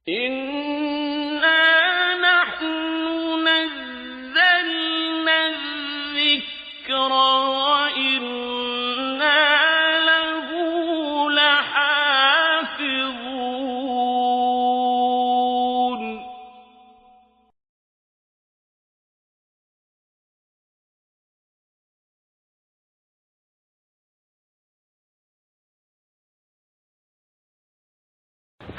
إِنَّا نَحْنُ نَزَّلْنَا الذِّكْرَ وَإِنَّا لَهُ لَحَافِظُونَ.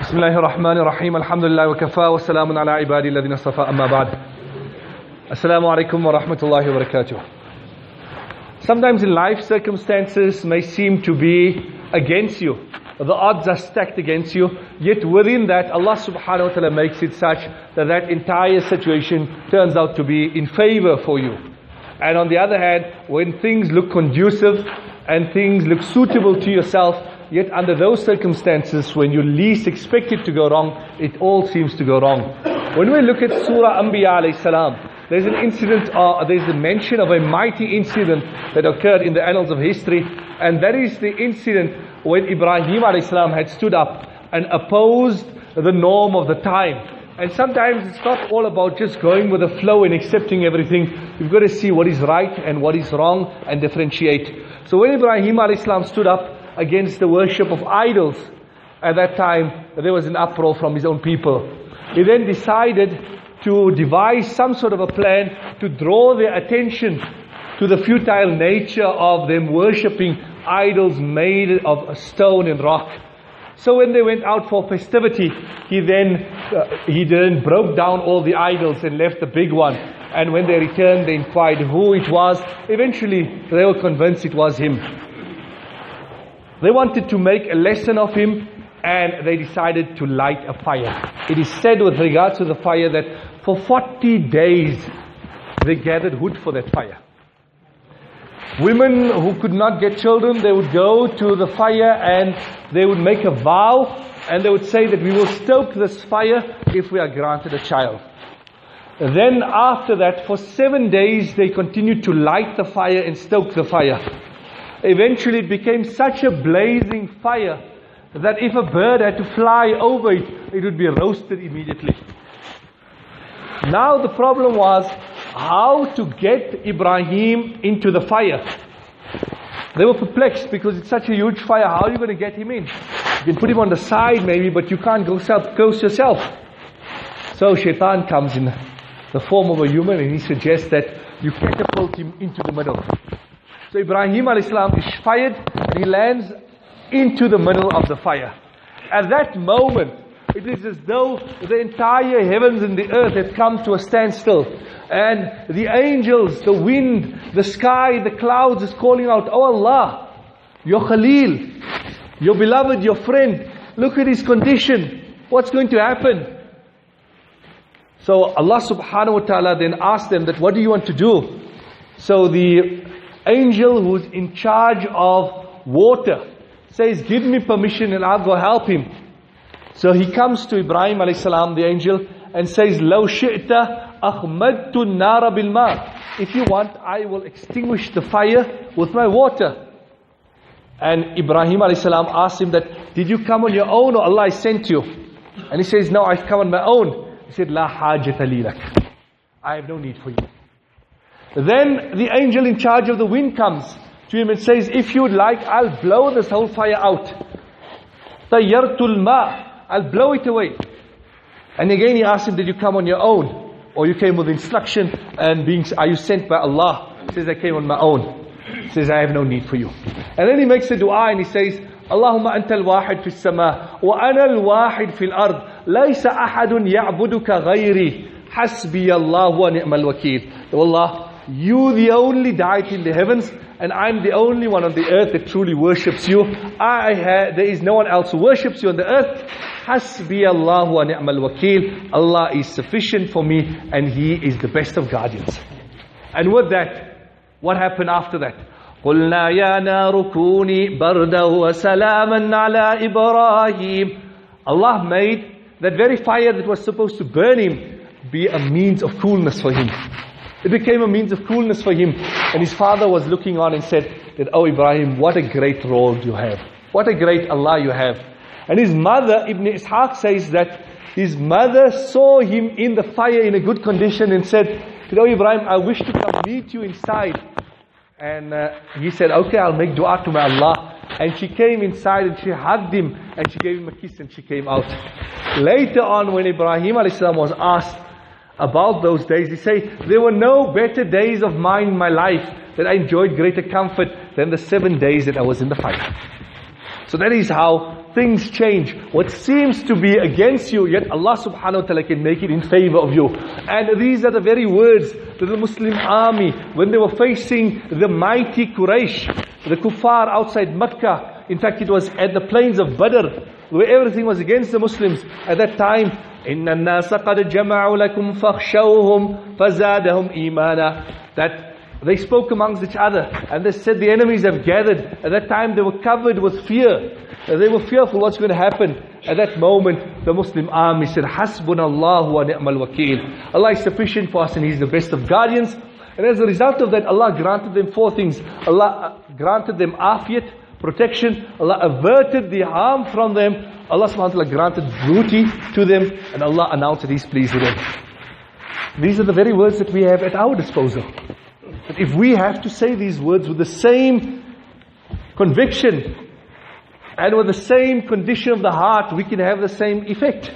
بسم الله الرحمن الرحيم الحمد لله وكفى وسلام على عبادي الذين اصطفى أما بعد. Assalamu alaikum wa rahmatullahi wa barakatuh. Sometimes in life circumstances may seem to be against you. The odds are stacked against you. Yet within that Allah subhanahu wa ta'ala makes it such that that entire situation turns out to be in favor for you. And on the other hand, when things look conducive and things look suitable to yourself, yet under those circumstances, when you least expect it to go wrong, it all seems to go wrong. When we look at Surah Anbiya alayhi salam, there's an incident, there's a mention of a mighty incident that occurred in the annals of history, and that is the incident when Ibrahim alayhi salam had stood up and opposed the norm of the time. And sometimes it's not all about just going with the flow and accepting everything. You've got to see what is right and what is wrong and differentiate. So when Ibrahim alayhi salam stood up against the worship of idols, at that time there was an uproar from his own people. He then decided to devise some sort of a plan to draw their attention to the futile nature of them worshipping idols made of stone and rock. So when they went out for festivity, he then broke down all the idols and left the big one. And when they returned, they inquired who it was. Eventually they were convinced it was him. They wanted to make a lesson of him, and they decided to light a fire. It is said with regards to the fire that for 40 days they gathered wood for that fire. Women who could not get children, they would go to the fire and they would make a vow, and they would say that we will stoke this fire if we are granted a child. Then after that, for 7 days they continued to light the fire and stoke the fire. Eventually it became such a blazing fire that if a bird had to fly over it, it would be roasted immediately. Now the problem was how to get Ibrahim into the fire. They were perplexed because it's such a huge fire. How are you going to get him in? You can put him on the side maybe, but you can't go close yourself. So Shaitan comes in the form of a human, and he suggests that you catapult him into the middle. So Ibrahim alayhi salam is fired, and he lands into the middle of the fire. At that moment, it is as though the entire heavens and the earth had come to a standstill. And the angels, the wind, the sky, the clouds is calling out, "Oh Allah, your Khalil, your beloved, your friend, look at his condition. What's going to happen?" So Allah subhanahu wa ta'ala then asked them that, "What do you want to do?" So the angel who's in charge of water says, "Give me permission and I'll go help him." So he comes to Ibrahim alayhi salam, the angel, and says, "Law shi'ta akhmadtu an-nara bil ma." If you want, I will extinguish the fire with my water. And Ibrahim alayhi salam asked him that, "Did you come on your own or Allah sent you?" And he says, "No, I've come on my own." He said, "La hajata li lak." I have no need for you. Then the angel in charge of the wind comes to him and says, "If you would like, I'll blow this whole fire out. Tayyartul ma, I'll blow it away." And again he asked him, "Did you come on your own? Or you came with instruction and are you sent by Allah?" He says, "I came on my own." He says, "I have no need for you." And then he makes a dua and he says, "Allahumma anta al-wahid fi as-sama wa ana al-wahid fi al-ard. Laysa ahadun ya'buduka ghayri. Hasbi Allah wa ni'mal wakeel." Oh Allah, you the only deity in the heavens, and I'm the only one on the earth that truly worships you. There is no one else who worships you on the earth. Hasbi Allah wa ni'mal wakeel. Allah is sufficient for me, and He is the best of guardians. And with that, what happened after that? قُلْنَا يَا نَارُ كُونِي بَرْدًا وَسَلَامًا عَلَىٰ إِبْرَاهِيمَ. Allah made that very fire that was supposed to burn him be a means of coolness for him. It became a means of coolness for him. And his father was looking on and said that, "Oh Ibrahim, what a great Lord you have. What a great Allah you have." And his mother, Ibn Ishaq, says that his mother saw him in the fire in a good condition and said, Ibrahim, I wish to come meet you inside. And he said, okay, I'll make dua to my Allah. And she came inside and she hugged him and she gave him a kiss and she came out. Later on, when Ibrahim a.s. was asked about those days, he said, there were no better days of mine in my life that I enjoyed greater comfort than the 7 days that I was in the fire. So that is how things change. What seems to be against you, yet Allah subhanahu wa ta'ala can make it in favor of you. And these are the very words that the Muslim army, when they were facing the mighty Quraysh, the kuffar outside Makkah. In fact, it was at the plains of Badr, where everything was against the Muslims. At that time, إِنَّ النَّاسَ قَدْ جَمَعُوا لَكُمْ فَاخْشَوْهُمْ فَزَادَهُمْ إِيمَانًا. That they spoke amongst each other and they said the enemies have gathered. At that time they were covered with fear. They were fearful what's going to happen. At that moment the Muslim army said, Hasbunallahu wa ni'mal wakeel. Allah is sufficient for us and He is the best of guardians. And as a result of that, Allah granted them 4 things. Allah granted them afiyat, protection. Allah averted the harm from them. Allah subhanahu wa ta'ala granted beauty to them. And Allah announced that He is pleased with them. These are the very words that we have at our disposal. But if we have to say these words with the same conviction and with the same condition of the heart, we can have the same effect.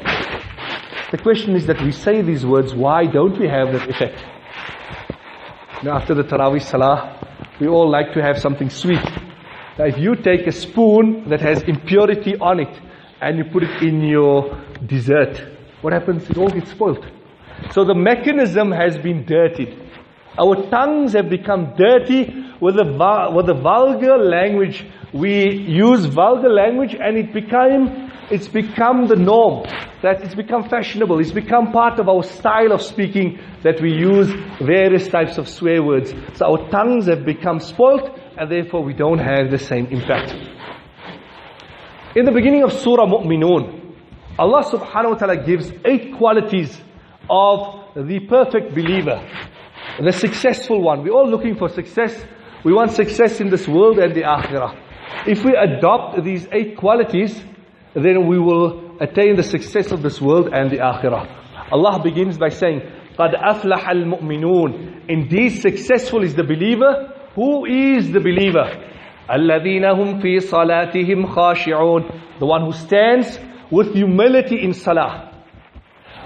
The question is that we say these words, why don't we have that effect? Now, after the Taraweeh Salah, we all like to have something sweet. Now, if you take a spoon that has impurity on it and you put it in your dessert, what happens? It all gets spoiled. So the mechanism has been dirtied. Our tongues have become dirty with the vulgar language. We use vulgar language and it's become the norm. That it's become fashionable. It's become part of our style of speaking that we use various types of swear words. So our tongues have become spoilt and therefore we don't have the same impact. In the beginning of Surah Mu'minun, Allah subhanahu wa ta'ala gives 8 qualities of the perfect believer. The successful one. We're all looking for success. We want success in this world and the akhirah. If we adopt these 8 qualities, then we will attain the success of this world and the akhirah. Allah begins by saying, قَدْ أَفْلَحَ الْمُؤْمِنُونَ. Indeed, successful is the believer. Who is the believer? الَّذِينَ هُمْ فِي صَلَاتِهِمْ خَاشِعُونَ. The one who stands with humility in salah.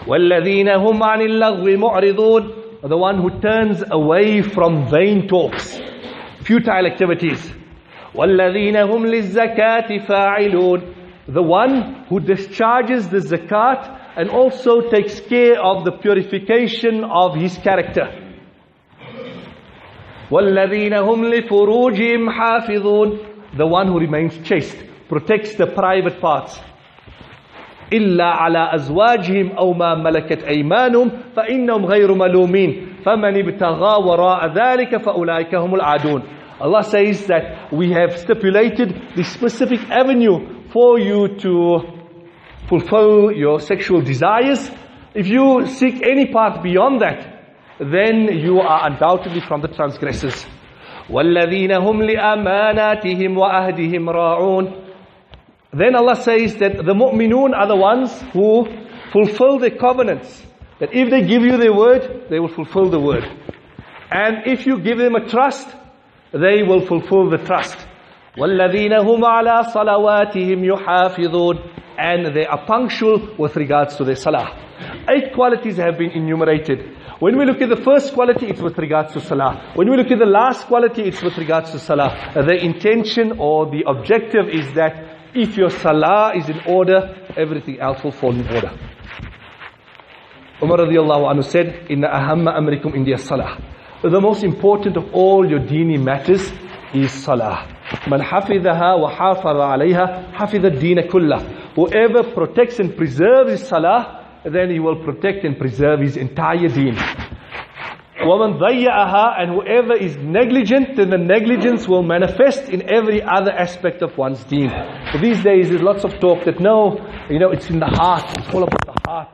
وَالَّذِينَ هُمْ عَنِ اللَّغْوِ مُعْرِضُونَ. The one who turns away from vain talks, futile activities. وَالَّذِينَ هُمْ لِلزَّكَاةِ فَاعِلُونَ. The one who discharges the zakat and also takes care of the purification of his character. وَالَّذِينَ هُمْ لِفُرُوجِهِمْ حَافِظُونَ. The one who remains chaste, protects the private parts. إلا على أزواجهم أو ما ملكت أيمانهم فإنهم غير ملومين فمن ابتغى وراء ذلك فأولئك هم العادون. Allah says that we have stipulated the specific avenue for you to fulfill your sexual desires. If you seek any path beyond that, then you are undoubtedly from the transgressors. وَالَّذِينَ هُمْ لِأَمَانَاتِهِمْ وَأَهْدِهِمْ رَاعُونَ. Then Allah says that the mu'minun are the ones who fulfill their covenants. That if they give you their word, they will fulfill the word. And if you give them a trust, they will fulfill the trust. وَالَّذِينَ هُمْ عَلَى صَلَوَاتِهِمْ يُحَافِظُونَ. And they are punctual with regards to their salah. 8 qualities have been enumerated. When we look at the first quality, it's with regards to salah. When we look at the last quality, it's with regards to salah. The intention or the objective is that if your salah is in order, everything else will fall in order. Umar radiallahu anhu said, Inna ahamma amrikum indiya salah. The most important of all your deeni matters is salah. Man hafidhaha wa hafadha alayha hafidha deena kullah. Whoever protects and preserves his salah, then he will protect and preserve his entire deen. وَمَنْ ضَيَّعَهَا. And whoever is negligent, then the negligence will manifest in every other aspect of one's deen. So these days there's lots of talk that it's in the heart. It's all about the heart.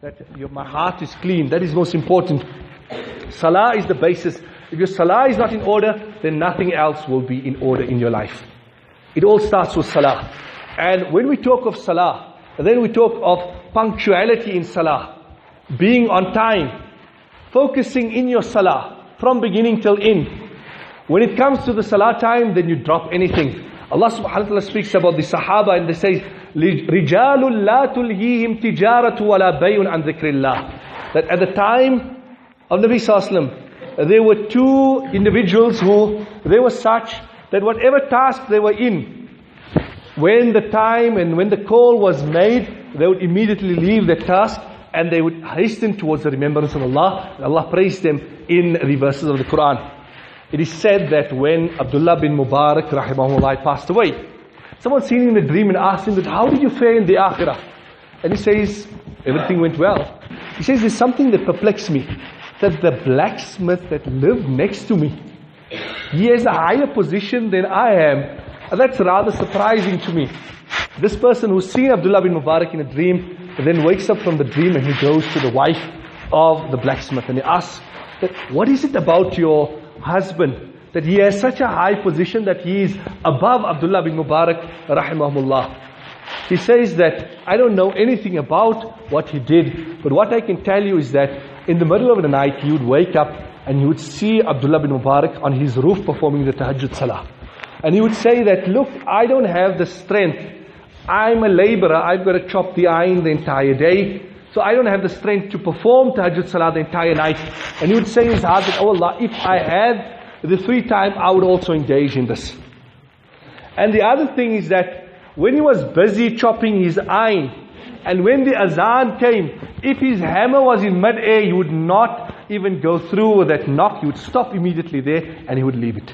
That my heart is clean. That is most important. Salah is the basis. If your salah is not in order, then nothing else will be in order in your life. It all starts with salah. And when we talk of salah, then we talk of punctuality in salah, being on time, focusing in your salah from beginning till end. When it comes to the salah time, then you drop anything. Allah subhanahu wa ta'ala speaks about the Sahaba and they say, رِجَالٌ لَا تُلْهِيهِمْ تِجَارَةُ وَلَا بَيْءٌ عَنْ ذِكْرِ اللَّهِ. That at the time of Nabi Sallallahu Alaihi Wasallam, there were two individuals who, they were such that whatever task they were in, when the time and when the call was made, they would immediately leave their task and they would hasten towards the remembrance of Allah. And Allah praised them in the verses of the Qur'an. It is said that when Abdullah bin Mubarak rahimahullah passed away, someone seen him in a dream and asked him that, how did you fare in the akhirah? And he says, everything went well. He says, there's something that perplexed me, that the blacksmith that lived next to me, he has a higher position than I am. And that's rather surprising to me. This person who's seen Abdullah bin Mubarak in a dream, then wakes up from the dream and he goes to the wife of the blacksmith and he asks, that, what is it about your husband that he has such a high position that he is above Abdullah bin Mubarak rahimahullah? He says that, I don't know anything about what he did, but what I can tell you is that in the middle of the night he would wake up and he would see Abdullah bin Mubarak on his roof performing the tahajjud salah. And he would say that, look, I don't have the strength. I'm a laborer, I've got to chop the iron the entire day. So I don't have the strength to perform tahajjud salah the entire night. And he would say in his heart that, oh Allah, if I had the free time, I would also engage in this. And the other thing is that when he was busy chopping his iron, and when the azan came, if his hammer was in mid-air, he would not even go through with that knock. He would stop immediately there and he would leave it.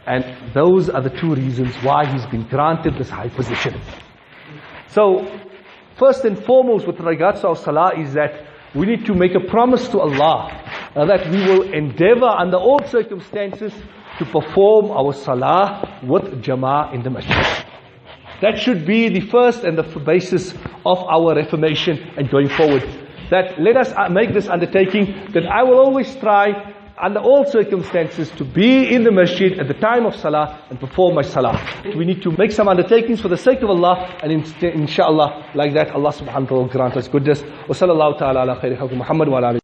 And those are the two reasons why he's been granted this high position. So, first and foremost with regards to our salah is that we need to make a promise to Allah that we will endeavor under all circumstances to perform our salah with jama'ah in the masjid. That should be the first and the basis of our reformation and going forward. That let us make this undertaking that I will always try under all circumstances to be in the masjid at the time of salah and perform my salah. We need to make some undertakings for the sake of Allah, and inshallah like that Allah subhanahu wa ta'ala will grant us goodness. Wa sallallahu ta'ala ala khayri khalqi Muhammad wa ala alihi.